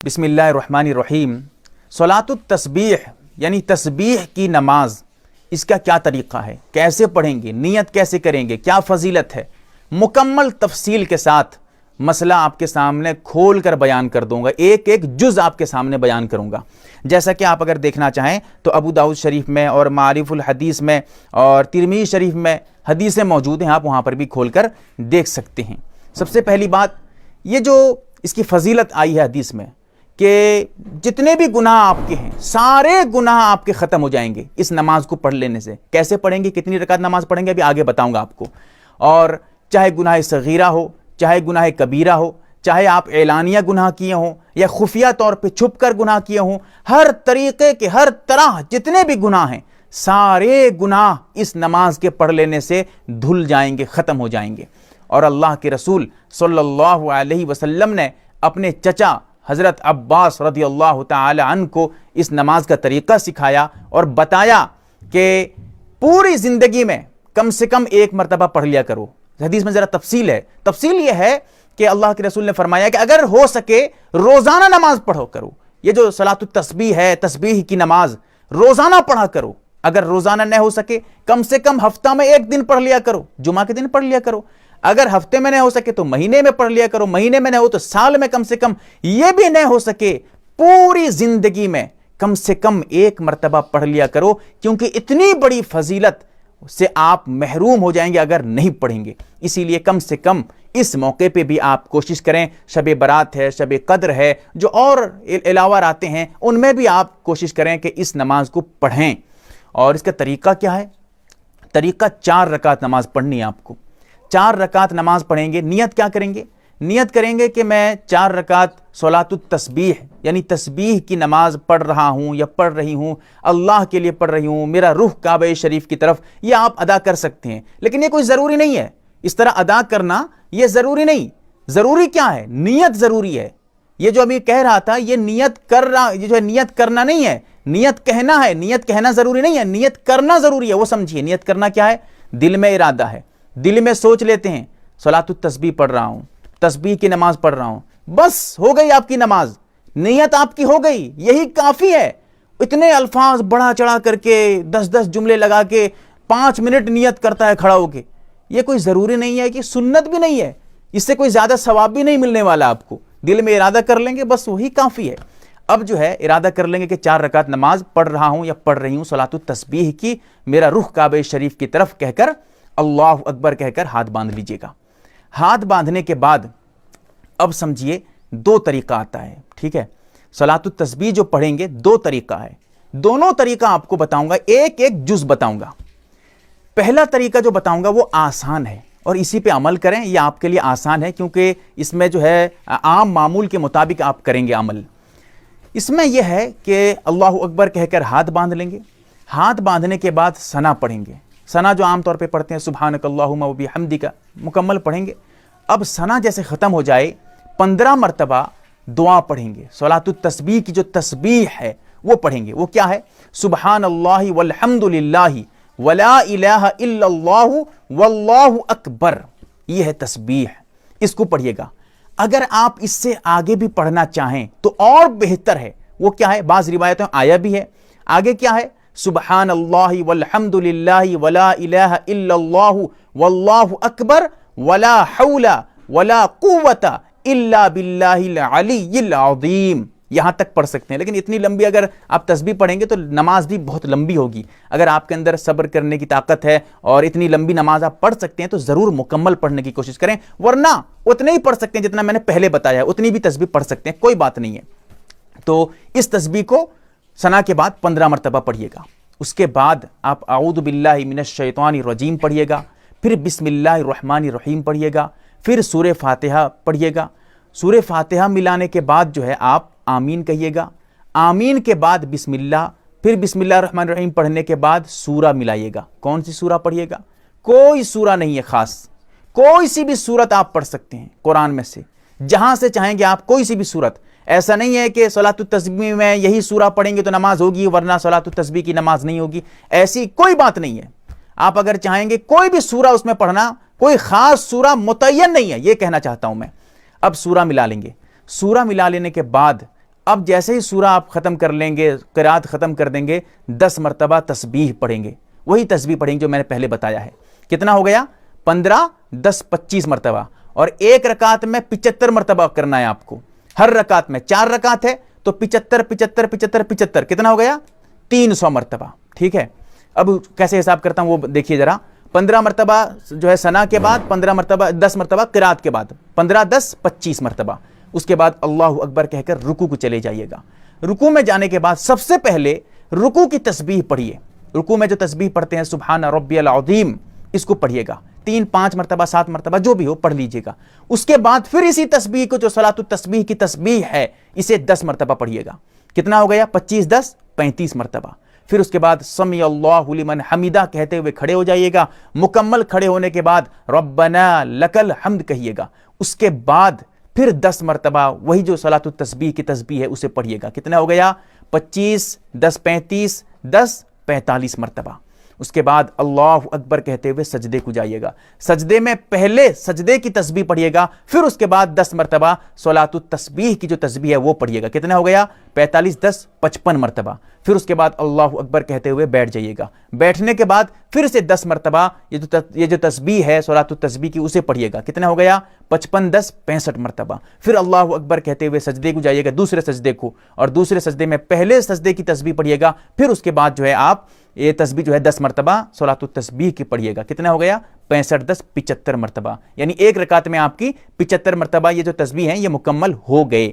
بسم اللہ الرحمن الرحیم۔ صلاۃ التسبیح یعنی تسبیح کی نماز، اس کا کیا طریقہ ہے، کیسے پڑھیں گے، نیت کیسے کریں گے، کیا فضیلت ہے، مکمل تفصیل کے ساتھ مسئلہ آپ کے سامنے کھول کر بیان کر دوں گا، ایک ایک جز آپ کے سامنے بیان کروں گا۔ جیسا کہ آپ اگر دیکھنا چاہیں تو ابو داؤد شریف میں اور معارف الحدیث میں اور ترمذی شریف میں حدیثیں موجود ہیں، آپ وہاں پر بھی کھول کر دیکھ سکتے ہیں۔ سب سے پہلی بات، یہ جو اس کی فضیلت آئی ہے حدیث میں کہ جتنے بھی گناہ آپ کے ہیں سارے گناہ آپ کے ختم ہو جائیں گے اس نماز کو پڑھ لینے سے۔ کیسے پڑھیں گے، کتنی رکعت نماز پڑھیں گے، ابھی آگے بتاؤں گا آپ کو۔ اور چاہے گناہ صغیرہ ہو، چاہے گناہ کبیرہ ہو، چاہے آپ اعلانیہ گناہ کیے ہوں یا خفیہ طور پہ چھپ کر گناہ کیے ہوں، ہر طریقے کے، ہر طرح جتنے بھی گناہ ہیں سارے گناہ اس نماز کے پڑھ لینے سے دھل جائیں گے، ختم ہو جائیں گے۔ اور اللہ کے رسول صلی اللہ علیہ وسلم نے اپنے چچا حضرت عباس رضی اللہ تعالی عنہ کو اس نماز کا طریقہ سکھایا اور بتایا کہ پوری زندگی میں کم سے کم ایک مرتبہ پڑھ لیا کرو۔ حدیث میں ذرا تفصیل ہے، تفصیل یہ ہے کہ اللہ کے رسول نے فرمایا کہ اگر ہو سکے روزانہ نماز پڑھو کرو۔ یہ جو صلاۃ التسبیح ہے، تسبیح کی نماز روزانہ پڑھا کرو۔ اگر روزانہ نہ ہو سکے کم سے کم ہفتہ میں ایک دن پڑھ لیا کرو، جمعہ کے دن پڑھ لیا کرو۔ اگر ہفتے میں نہ ہو سکے تو مہینے میں پڑھ لیا کرو، مہینے میں نہ ہو تو سال میں کم سے کم، یہ بھی نہ ہو سکے پوری زندگی میں کم سے کم ایک مرتبہ پڑھ لیا کرو، کیونکہ اتنی بڑی فضیلت سے آپ محروم ہو جائیں گے اگر نہیں پڑھیں گے۔ اسی لیے کم سے کم اس موقع پہ بھی آپ کوشش کریں، شب برات ہے، شب قدر ہے، جو اور علاوہ آتے ہیں ان میں بھی آپ کوشش کریں کہ اس نماز کو پڑھیں۔ اور اس کا طریقہ کیا ہے؟ طریقہ 4 رکعت نماز پڑھنی ہے آپ کو۔ 4 رکعت نماز پڑھیں گے۔ نیت کیا کریں گے؟ نیت کریں گے کہ میں 4 رکعت صلاۃ التسبیح یعنی تسبیح کی نماز پڑھ رہا ہوں یا پڑھ رہی ہوں، اللہ کے لیے پڑھ رہی ہوں، میرا رخ کعبہ شریف کی طرف۔ یہ آپ ادا کر سکتے ہیں، لیکن یہ کوئی ضروری نہیں ہے اس طرح ادا کرنا، یہ ضروری نہیں۔ ضروری کیا ہے؟ نیت ضروری ہے۔ یہ جو ابھی کہہ رہا تھا یہ نیت کر رہا، یہ جو ہے نیت کرنا نہیں ہے، نیت کہنا ہے۔ نیت کہنا ضروری نہیں ہے، نیت کرنا ضروری ہے۔ وہ سمجھیے نیت کرنا کیا ہے؟ دل میں ارادہ ہے، دل میں سوچ لیتے ہیں صلاۃ التسبیح پڑھ رہا ہوں، تسبیح کی نماز پڑھ رہا ہوں، بس ہو گئی آپ کی نماز، نیت آپ کی ہو گئی، یہی کافی ہے۔ اتنے الفاظ بڑھا چڑھا کر کے 10 جملے لگا کے 5 منٹ نیت کرتا ہے کھڑا ہو کے، یہ کوئی ضروری نہیں ہے، کہ سنت بھی نہیں ہے، اس سے کوئی زیادہ ثواب بھی نہیں ملنے والا آپ کو۔ دل میں ارادہ کر لیں گے بس وہی کافی ہے۔ اب جو ہے ارادہ کر لیں گے کہ 4 رکعت نماز پڑھ رہا ہوں یا پڑھ رہی ہوں صلاۃ التسبیح کی، میرا رخ کعبہ شریف کی طرف کہہ کر اللہ اکبر کہہ کر ہاتھ باندھ لیجئے گا۔ ہاتھ باندھنے کے بعد اب سمجھیے 2 طریقہ آتا ہے، ٹھیک ہے؟ صلاۃ التسبیح جو پڑھیں گے 2 طریقہ ہے، دونوں طریقہ آپ کو بتاؤں گا، ایک ایک جز بتاؤں گا۔ پہلا طریقہ جو بتاؤں گا وہ آسان ہے اور اسی پہ عمل کریں، یہ آپ کے لیے آسان ہے کیونکہ اس میں جو ہے عام معمول کے مطابق آپ کریں گے عمل۔ اس میں یہ ہے کہ اللہ اکبر کہہ کر ہاتھ باندھ لیں گے، ہاتھ باندھنے کے بعد ثنا پڑھیں گے۔ ثنا جو عام طور پہ پڑھتے ہیں سبحانک اللہم و بحمدک، مکمل پڑھیں گے۔ اب ثنا جیسے ختم ہو جائے 15 مرتبہ دعا پڑھیں گے، صلاۃ التسبیح کی جو تسبیح ہے وہ پڑھیں گے۔ وہ کیا ہے؟ سبحان اللہ والحمد للہ ولا الہ الا اللہ واللہ اکبر، یہ ہے تسبیح، اس کو پڑھیے گا۔ اگر آپ اس سے آگے بھی پڑھنا چاہیں تو اور بہتر ہے۔ وہ کیا ہے؟ بعض روایتوں میں آیا بھی ہے، آگے کیا ہے؟ سبحان اللہ والحمد للہ ولا الہ الا اللہ واللہ اکبر ولا حول ولا قوت الا باللہ العلی العظیم، یہاں تک پڑھ سکتے ہیں۔ لیکن اتنی لمبی اگر آپ تسبیح پڑھیں گے تو نماز بھی بہت لمبی ہوگی۔ اگر آپ کے اندر صبر کرنے کی طاقت ہے اور اتنی لمبی نماز آپ پڑھ سکتے ہیں تو ضرور مکمل پڑھنے کی کوشش کریں، ورنہ اتنے ہی پڑھ سکتے ہیں جتنا میں نے پہلے بتایا، اتنی بھی تسبیح پڑھ سکتے ہیں، کوئی بات نہیں ہے۔ تو اس تسبیح کو ثنا کے بعد 15 مرتبہ پڑھیے گا۔ اس کے بعد آپ اعوذ باللہ من الشیطان الرجیم پڑھیے گا، پھر بسم اللہ الرحمن الرحیم پڑھیے گا، پھر سورہ فاتحہ پڑھیے گا۔ سورہ فاتحہ ملانے کے بعد جو ہے آپ آمین کہیے گا، آمین کے بعد بسم اللہ، پھر بسم اللہ الرحمن الرحیم پڑھنے کے بعد سورہ ملائیے گا۔ کون سی سورہ پڑھیے گا؟ کوئی سورہ نہیں ہے خاص، کوئی سی بھی سورت آپ پڑھ سکتے ہیں قرآن میں سے، جہاں سے چاہیں گے آپ، کوئی سی بھی سورت۔ ایسا نہیں ہے کہ صلاۃ التسبیح میں یہی سورہ پڑھیں گے تو نماز ہوگی ورنہ صلاۃ التسبیح کی نماز نہیں ہوگی، ایسی کوئی بات نہیں ہے۔ آپ اگر چاہیں گے کوئی بھی سورہ اس میں پڑھنا، کوئی خاص سورہ متعین نہیں ہے، یہ کہنا چاہتا ہوں میں۔ اب سورہ ملا لیں گے، سورہ ملا لینے کے بعد اب جیسے ہی سورہ آپ ختم کر لیں گے، قرات ختم کر دیں گے، 10 مرتبہ تسبیح پڑھیں گے، وہی تسبیح پڑھیں گے جو میں نے پہلے بتایا ہے۔ کتنا ہو گیا؟ 15، 10، 25 مرتبہ، اور ایک رکعت میں 75 مرتبہ کرنا ہے آپ کو۔ ہر رکعت میں 4 رکعت ہے تو 75 75 75 75 کتنا ہو گیا؟ 300 مرتبہ، ٹھیک ہے۔ اب کیسے حساب کرتا ہوں وہ دیکھیے ذرا۔ 15 مرتبہ جو ہے ثنا کے بعد، 15 مرتبہ 10 مرتبہ قرات کے بعد، 15 10 25 مرتبہ۔ اس کے بعد اللہ اکبر کہہ کر رکوع کو چلے جائیے گا۔ رکوع میں جانے کے بعد سب سے پہلے رکوع کی تسبیح پڑھیے۔ رکوع میں جو تسبیح پڑھتے ہیں سبحان ربی العظیم، اس کو پڑھیے گا 3 5 مرتبہ 7 مرتبہ جو بھی ہو پڑھ لیجیے گا۔ اس کے بعد پھر اسی تسبیح کو جو صلاۃ التسبیح کی تسبیح ہے اسے 10 مرتبہ پڑھیے گا۔ کتنا ہو گیا؟ 25 10 35 مرتبہ۔ پھر اس کے بعد سمی اللہ لمن حمیدہ کہتے ہوئے کھڑے ہو جائیے گا۔ مکمل کھڑے ہونے کے بعد ربنا لک الحمد کہیے گا۔ اس کے بعد پھر 10 مرتبہ وہی جو صلاۃ التسبیح کی تسبیح ہے اسے پڑھیے گا۔ کتنا ہو گیا؟ 25 10 35 10 45 مرتبہ۔ اس کے بعد اللہ اکبر کہتے ہوئے سجدے کو جائیے گا۔ سجدے میں پہلے سجدے کی تسبیح پڑھیے گا، پھر اس کے بعد 10 مرتبہ صلاۃ التسبیح کی جو تسبیح ہے وہ پڑھیے گا۔ کتنا ہو گیا؟ 45 10 55 مرتبہ۔ پھر اس کے بعد اللہ اکبر کہتے ہوئے بیٹھ جائیے گا۔ بیٹھنے کے بعد پھر سے 10 مرتبہ یہ جو تسبیح ہے صلاۃ التسبیح کی اسے پڑھیے گا۔ کتنا ہو گیا؟ 55 10 65 مرتبہ۔ پھر اللہ اکبر کہتے ہوئے سجدے کو جائیے گا، دوسرے سجدے کو، اور دوسرے سجدے میں پہلے سجدے کی تسبیح پڑھیے گا۔ پھر اس کے بعد جو ہے آپ یہ تسبیح جو ہے 10 مرتبہ صلاۃ التسبیح کی پڑھیے گا۔ کتنا ہو گیا؟ 65 10 75 مرتبہ، یعنی ایک رکعت میں آپ کی 75 مرتبہ یہ جو تسبیح ہیں یہ مکمل ہو گئے۔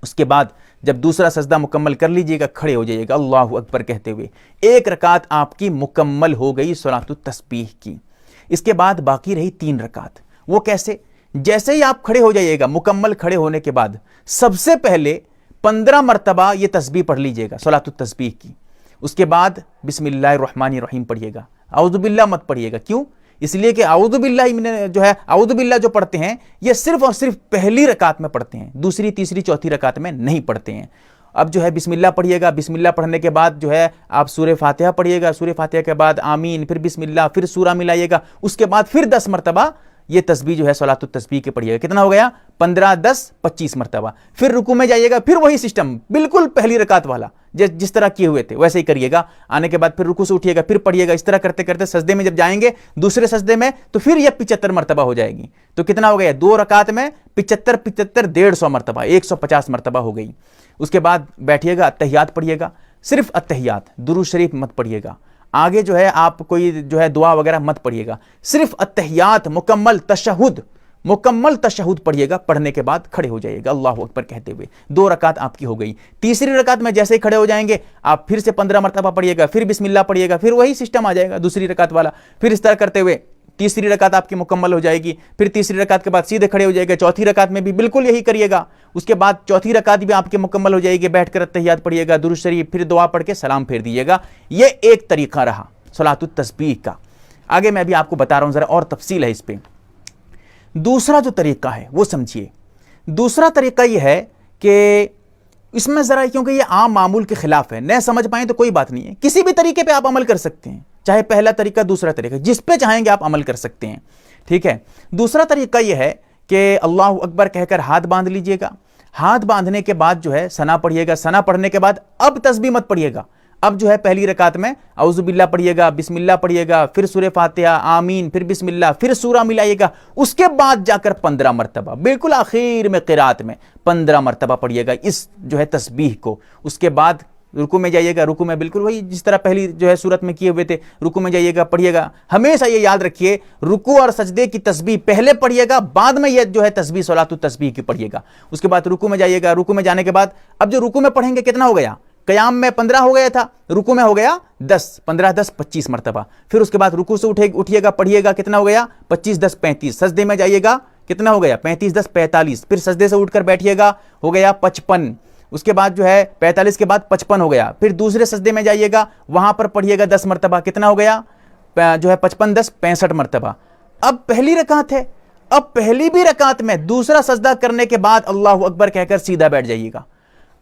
اس کے بعد جب دوسرا سجدہ مکمل کر لیجئے گا، کھڑے ہو جائیے گا اللہ اکبر کہتے ہوئے۔ ایک رکعت آپ کی مکمل ہو گئی صلاۃ التسبیح کی۔ اس کے بعد باقی رہی 3 رکعت۔ وہ کیسے؟ جیسے ہی آپ کھڑے ہو جائیے گا، مکمل کھڑے ہونے کے بعد سب سے پہلے 15 مرتبہ یہ تسبیح پڑھ لیجئے گا صلاۃ التسبیح کی۔ اس کے بعد بسم اللہ الرحمن الرحیم پڑھیے گا، اعوذ باللہ مت پڑھیے گا۔ کیوں؟ اس لیے کہ اعوذ باللہ جو ہے اعوذ باللہ جو پڑھتے ہیں یہ صرف اور صرف پہلی رکعت میں پڑھتے ہیں، دوسری تیسری چوتھی رکعت میں نہیں پڑھتے ہیں۔ اب جو ہے بسم اللہ پڑھیے گا، بسم اللہ پڑھنے کے بعد جو ہے آپ سورہ فاتحہ پڑھیے گا، سورہ فاتحہ کے بعد آمین، پھر بسم اللہ، پھر سورہ ملائیے گا۔ اس کے بعد پھر 10 مرتبہ یہ تسبیح جو ہے صلاۃ التسبیح کے پڑھیے گا۔ کتنا ہو گیا؟ 15 10 25 مرتبہ۔ پھر رکوع میں جائیے گا، پھر وہی سسٹم بالکل پہلی رکعت والا جس طرح کیے ہوئے تھے ویسے ہی کریے گا۔ آنے کے بعد پھر رکوع سے اٹھیے گا، پھر پڑھیے گا۔ اس طرح کرتے کرتے سجدے میں جب جائیں گے دوسرے سجدے میں تو پھر یہ 75 مرتبہ ہو جائے گی۔ تو کتنا ہو گیا؟ 2 رکعت میں 75 75 150 مرتبہ، 150 مرتبہ ہو گئی۔ اس کے بعد بیٹھیے گا، اتحیات پڑھیے گا، صرف اتحیات، درود شریف مت پڑھیے گا۔ آگے جو ہے آپ کوئی جو ہے دعا وغیرہ مت پڑھیے گا، صرف اتحیات مکمل تشہد پڑھیے گا۔ پڑھنے کے بعد کھڑے ہو جائیے گا اللہ اکبر کہتے ہوئے۔ 2 رکعت آپ کی ہو گئی۔ تیسری رکعت میں جیسے ہی کھڑے ہو جائیں گے آپ پھر سے 15 مرتبہ پڑھیے گا، پھر بسم اللہ پڑھیے گا، پھر وہی سسٹم آ جائے گا دوسری رکعت والا۔ پھر اس طرح کرتے ہوئے تیسری رکعت آپ کی مکمل ہو جائے گی۔ پھر تیسری رکعت کے بعد سیدھے کھڑے ہو جائے گا، چوتھی رکعت میں بھی بالکل یہی کریے گا۔ اس کے بعد چوتھی رکعت بھی آپ کی مکمل ہو جائے گی، بیٹھ کر اتحیات پڑھیے گا، درود شریف، پھر دعا پڑھ کے سلام پھیر دیجیے گا۔ یہ ایک طریقہ رہا صلاۃ التسبیح کا۔ آگے میں بھی آپ کو بتا رہا ہوں، ذرا اور تفصیل ہے اس پہ۔ دوسرا جو طریقہ ہے وہ سمجھیے۔ دوسرا طریقہ یہ ہے کہ اس میں ذرا، کیونکہ یہ عام معمول کے خلاف ہے، نہ سمجھ پائیں تو کوئی بات نہیں ہے، کسی بھی طریقے پہ آپ عمل کر سکتے ہیں، چاہے پہلا طریقہ دوسرا طریقہ، جس پہ چاہیں گے آپ عمل کر سکتے ہیں، ٹھیک ہے۔ دوسرا طریقہ یہ ہے کہ اللہ اکبر کہہ کر ہاتھ باندھ لیجئے گا۔ ہاتھ باندھنے کے بعد جو ہے ثنا پڑھیے گا۔ ثنا پڑھنے کے بعد اب تسبیح مت پڑھیے گا، اب جو ہے پہلی رکعت میں اعوذ باللہ پڑھیے گا، بسم اللہ پڑھیے گا، پھر سورہ فاتحہ، آمین، پھر بسم اللہ، پھر سورہ ملائیے گا۔ اس کے بعد جا کر 15 مرتبہ بالکل آخر میں قرات میں 15 مرتبہ پڑھیے گا اس جو ہے تسبیح کو۔ اس کے بعد رکوع میں جائیے گا، رکوع میں بالکل وہی جس طرح پہلی جو ہے صورت میں کیے ہوئے تھے، رکوع میں جائیے گا، پڑھیے گا۔ ہمیشہ یہ یاد رکھیے رکوع اور سجدے کی تسبیح پہلے پڑھیے گا، بعد میں یہ جو ہے تسبیح صلاۃ التسبیح کی پڑھیے گا۔ اس کے بعد رکوع میں جائیے گا، رکوع میں جانے کے بعد اب جو رکوع میں پڑھیں گے کتنا ہو گیا؟ قیام میں 15 ہو گیا تھا، رکوع میں ہو گیا 10، 15 10 25 مرتبہ۔ پھر اس کے بعد رکوع سے اٹھیے گا، پڑھیے گا، کتنا ہو گیا؟ 25 10 35۔ سجدے میں جائیے گا، کتنا ہو گیا؟ 35 10 45۔ پھر سجدے سے اٹھ کر بیٹھیے گا، ہو گیا 55۔ اس کے بعد جو ہے 45 کے بعد 55 ہو گیا۔ پھر دوسرے سجدے میں جائیے گا، وہاں پر پڑھیے گا 10 مرتبہ، کتنا ہو گیا؟ جو ہے 55 10 65 مرتبہ۔ اب پہلی رکعت ہے، اب پہلی بھی رکعت میں دوسرا سجدہ کرنے کے بعد اللہ اکبر کہہ کر سیدھا بیٹھ جائیے گا۔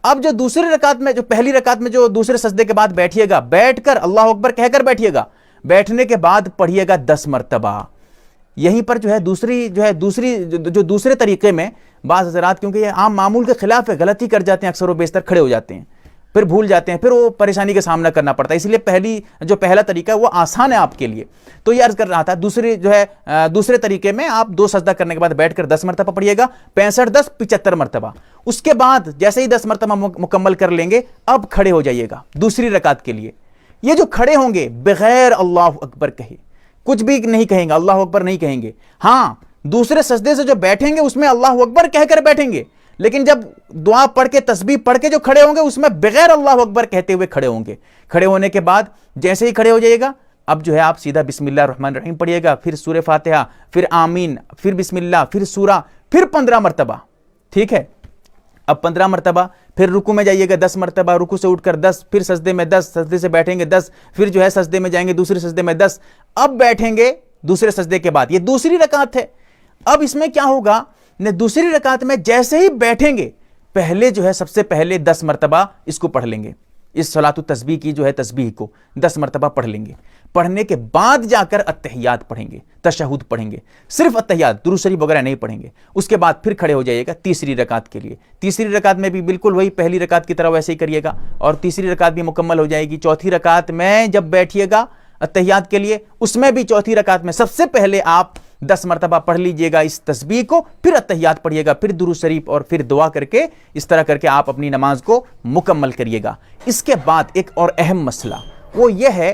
اب جو دوسری رکعت میں، جو پہلی رکعت میں جو دوسرے سجدے کے بعد بیٹھیے گا، بیٹھ کر اللہ اکبر کہہ کر بیٹھیے گا، بیٹھنے کے بعد پڑھیے گا 10 مرتبہ۔ یہیں پر جو ہے دوسرے طریقے میں بعض حضرات کیونکہ یہ عام معمول کے خلاف ہے، غلطی کر جاتے ہیں، اکثر و بیشتر کھڑے ہو جاتے ہیں، پھر بھول جاتے ہیں، پھر وہ پریشانی کا سامنا کرنا پڑتا ہے. اس لیے پہلا طریقہ ہے وہ آسان ہے آپ کے لیے. تو یہ عرض کر رہا تھا دوسرے طریقے میں آپ 2 سجدہ کرنے کے بعد بیٹھ کر 10 مرتبہ پڑھیے گا، 65 10 75 مرتبہ. اس کے بعد جیسے ہی 10 مرتبہ مکمل کر لیں گے اب کھڑے ہو جائیے گا دوسری رکعت کے لیے. یہ جو کھڑے ہوں گے بغیر اللہ اکبر کہے کچھ بھی نہیں کہیں گے، اللہ اکبر نہیں کہیں گے. ہاں دوسرے سجدے سے جو بیٹھیں گے اس میں اللہ اکبر کہہ کر بیٹھیں گے، لیکن جب دعا پڑھ کے تسبیح پڑھ کے جو کھڑے ہوں گے اس میں بغیر اللہ اکبر کہتے ہوئے کھڑے ہوں گے. کھڑے ہونے کے بعد جیسے ہی کھڑے ہو جائے گا اب جو ہے آپ سیدھا بسم اللہ الرحمن الرحیم پڑھیے گا، پھر سورہ فاتحہ، پھر آمین، پھر بسم اللہ، پھر سورہ، پھر 15 مرتبہ. ٹھیک ہے، اب 15 مرتبہ پھر رکوع میں جائیے گا 10 مرتبہ، رکوع سے اٹھ کر 10، پھر سجدے میں 10، سجدے سے بیٹھیں گے 10، پھر جو ہے سجدے میں جائیں گے دوسرے سجدے میں 10. اب بیٹھیں گے دوسرے سجدے کے بعد، یہ دوسری رکعت ہے. اب اس میں کیا ہوگا، دوسری رکعت میں جیسے ہی بیٹھیں گے پہلے جو ہے سب سے پہلے 10 مرتبہ اس کو پڑھ لیں گے، اس صلاۃ التسبیح کی جو ہے تسبیح کو 10 مرتبہ پڑھ لیں گے. پڑھنے کے بعد جا کر اتحیات پڑھیں گے، تشہد پڑھیں گے، صرف اتحیات، درود شریف وغیرہ نہیں پڑھیں گے. اس کے بعد پھر کھڑے ہو جائیے گا تیسری رکعت کے لیے. تیسری رکعت میں بھی بالکل وہی پہلی رکعت کی طرح ویسے ہی کریے گا اور تیسری رکعت بھی مکمل ہو جائے گی. چوتھی رکعت میں جب بیٹھیے گا اتحیات کے لیے اس میں بھی چوتھی رکعت میں سب سے پہلے آپ 10 مرتبہ پڑھ لیجئے گا اس تسبیح کو، پھر اتحیات پڑھیے گا، پھر درود شریف اور پھر دعا کر کے اس طرح کر کے آپ اپنی نماز کو مکمل کریے گا. اس کے بعد ایک اور اہم مسئلہ وہ یہ ہے،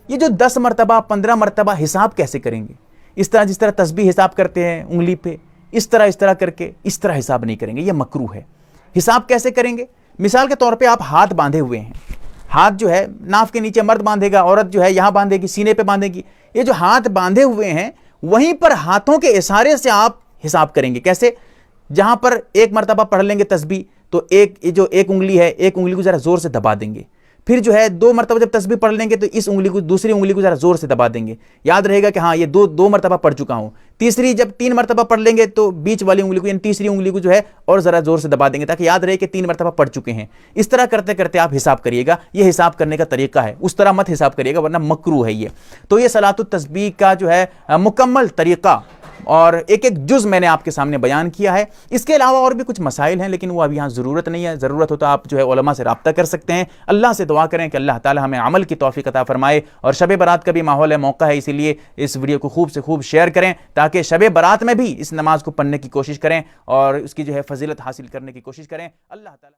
یہ جو 10 مرتبہ 15 مرتبہ حساب کیسے کریں گے؟ اس طرح جس طرح تسبیح حساب کرتے ہیں انگلی پہ، اس طرح کر کے اس طرح حساب نہیں کریں گے، یہ مکروہ ہے. حساب کیسے کریں گے؟ مثال کے طور پہ آپ ہاتھ باندھے ہوئے ہیں، ہاتھ جو ہے ناف کے نیچے مرد باندھے گا، عورت جو ہے یہاں باندھے گی، سینے پہ باندھے گی. یہ جو ہاتھ باندھے ہوئے ہیں وہیں پر ہاتھوں کے اشارے سے آپ حساب کریں گے. کیسے؟ جہاں پر 1 مرتبہ پڑھ لیں گے تسبیح تو ایک انگلی ہے، ایک انگلی کو ذرا زور سے دبا دیں گے. پھر جو ہے 2 مرتبہ جب تسبیح پڑھ لیں گے تو اس انگلی کو، دوسری انگلی کو ذرا زور سے دبا دیں گے. یاد رہے گا کہ ہاں یہ دو مرتبہ پڑھ چکا ہوں. تیسری جب 3 مرتبہ پڑھ لیں گے تو بیچ والی انگلی کو یعنی تیسری انگلی کو جو ہے اور ذرا زور سے دبا دیں گے تاکہ یاد رہے کہ 3 مرتبہ پڑھ چکے ہیں. اس طرح کرتے کرتے آپ حساب کریے گا. یہ حساب کرنے کا طریقہ ہے، اس طرح مت حساب کریے گا ورنہ مکروہ ہے یہ. تو یہ صلاۃ التسبیح کا جو ہے مکمل طریقہ اور ایک جز میں نے آپ کے سامنے بیان کیا ہے. اس کے علاوہ اور بھی کچھ مسائل ہیں لیکن وہ اب یہاں ضرورت نہیں ہے. ضرورت ہو تو آپ جو ہے علماء سے رابطہ کر سکتے ہیں. اللہ سے دعا کریں کہ اللہ تعالی ہمیں عمل کی توفیق عطا فرمائے. اور شب برات کا بھی ماحول ہے، موقع ہے، اسی لیے اس ویڈیو کو خوب سے خوب شیئر کریں تاکہ شب برات میں بھی اس نماز کو پڑھنے کی کوشش کریں اور اس کی جو ہے فضیلت حاصل کرنے کی کوشش کریں. اللہ تعالی